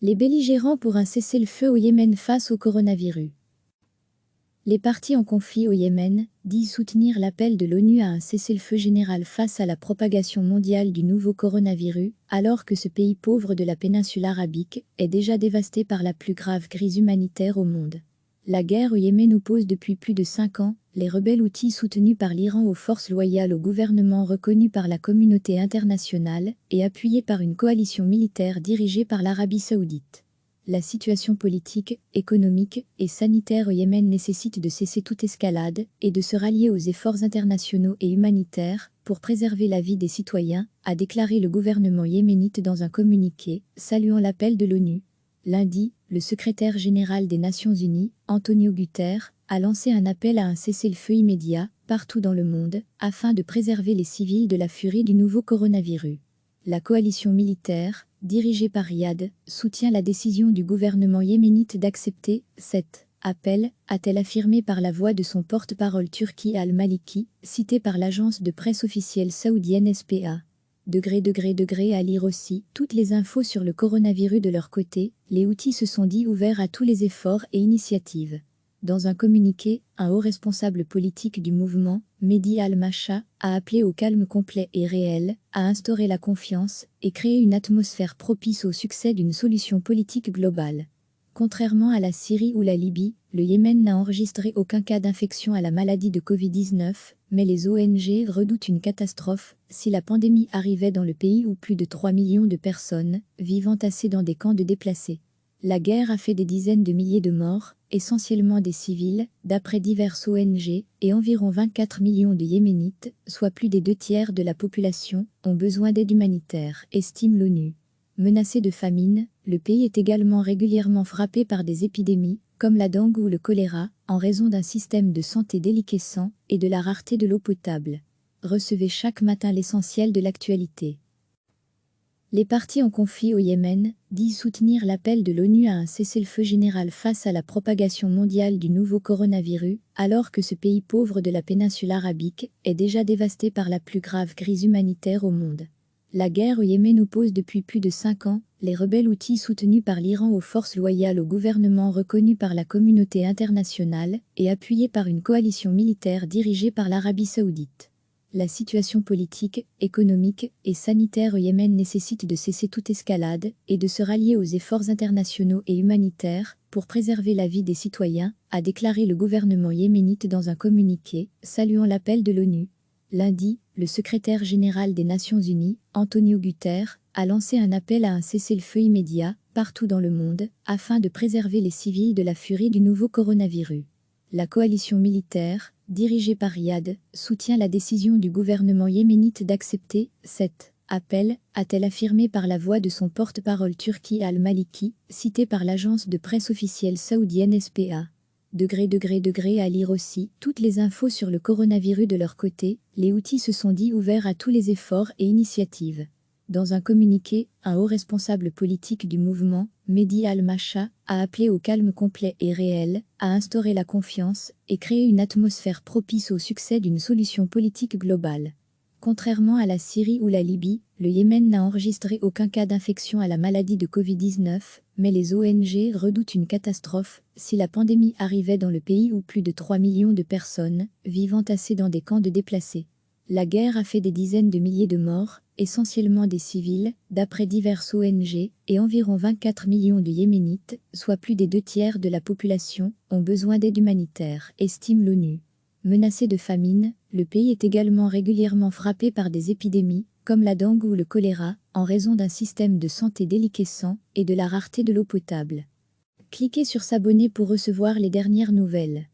Les belligérants pour un cessez-le-feu au Yémen face au coronavirus. Les parties en conflit au Yémen disent soutenir l'appel de l'ONU à un cessez-le-feu général face à la propagation mondiale du nouveau coronavirus, alors que ce pays pauvre de la péninsule arabique est déjà dévasté par la plus grave crise humanitaire au monde. La guerre au Yémen oppose depuis plus de 5 ans les rebelles houthis soutenus par l'Iran aux forces loyales au gouvernement reconnu par la communauté internationale et appuyé par une coalition militaire dirigée par l'Arabie saoudite. La situation politique, économique et sanitaire au Yémen nécessite de cesser toute escalade et de se rallier aux efforts internationaux et humanitaires pour préserver la vie des citoyens, a déclaré le gouvernement yéménite dans un communiqué, saluant l'appel de l'ONU. Lundi, le secrétaire général des Nations Unies, Antonio Guterres, a lancé un appel à un cessez-le-feu immédiat, partout dans le monde, afin de préserver les civils de la furie du nouveau coronavirus. La coalition militaire, dirigée par Riyad, soutient la décision du gouvernement yéménite d'accepter cet appel, a-t-elle affirmé par la voix de son porte-parole Turki al-Maliki, cité par l'agence de presse officielle saoudienne SPA. À lire aussi toutes les infos sur le coronavirus de leur côté, les Houthis se sont dit ouverts à tous les efforts et initiatives. Dans un communiqué, un haut responsable politique du mouvement, Mehdi al-Masha, a appelé au calme complet et réel, à instaurer la confiance et créer une atmosphère propice au succès d'une solution politique globale. Contrairement à la Syrie ou la Libye, le Yémen n'a enregistré aucun cas d'infection à la maladie de Covid-19, mais les ONG redoutent une catastrophe si la pandémie arrivait dans le pays où plus de 3 millions de personnes vivent entassées dans des camps de déplacés. La guerre a fait des dizaines de milliers de morts, essentiellement des civils, d'après diverses ONG, et environ 24 millions de Yéménites, soit plus des 2/3 de la population, ont besoin d'aide humanitaire, estime l'ONU. Menacé de famine, le pays est également régulièrement frappé par des épidémies, comme la dengue ou le choléra, en raison d'un système de santé déliquescent et de la rareté de l'eau potable. Recevez chaque matin l'essentiel de l'actualité. Les parties en conflit au Yémen disent soutenir l'appel de l'ONU à un cessez-le-feu général face à la propagation mondiale du nouveau coronavirus, alors que ce pays pauvre de la péninsule arabique est déjà dévasté par la plus grave crise humanitaire au monde. La guerre au Yémen oppose depuis plus de 5 ans les rebelles houthis soutenus par l'Iran aux forces loyales au gouvernement reconnu par la communauté internationale et appuyé par une coalition militaire dirigée par l'Arabie saoudite. La situation politique, économique et sanitaire au Yémen nécessite de cesser toute escalade et de se rallier aux efforts internationaux et humanitaires pour préserver la vie des citoyens, a déclaré le gouvernement yéménite dans un communiqué, saluant l'appel de l'ONU. Lundi, le secrétaire général des Nations Unies, Antonio Guterres, a lancé un appel à un cessez-le-feu immédiat, partout dans le monde, afin de préserver les civils de la furie du nouveau coronavirus. La coalition militaire, dirigée par Riyad, soutient la décision du gouvernement yéménite d'accepter cet appel, a-t-elle affirmé par la voix de son porte-parole Turki al-Maliki, cité par l'agence de presse officielle saoudienne SPA. À lire aussi toutes les infos sur le coronavirus de leur côté, les Houthis se sont dit ouverts à tous les efforts et initiatives. Dans un communiqué, un haut responsable politique du mouvement, Mehdi al-Masha, a appelé au calme complet et réel, à instaurer la confiance et créer une atmosphère propice au succès d'une solution politique globale. Contrairement à la Syrie ou la Libye, le Yémen n'a enregistré aucun cas d'infection à la maladie de Covid-19, mais les ONG redoutent une catastrophe si la pandémie arrivait dans le pays où plus de 3 millions de personnes vivent entassées dans des camps de déplacés. La guerre a fait des dizaines de milliers de morts, essentiellement des civils, d'après diverses ONG, et environ 24 millions de Yéménites, soit plus des 2/3 de la population, ont besoin d'aide humanitaire, estime l'ONU. Menacé de famine, le pays est également régulièrement frappé par des épidémies, comme la dengue ou le choléra, en raison d'un système de santé déliquescent et de la rareté de l'eau potable. Cliquez sur s'abonner pour recevoir les dernières nouvelles.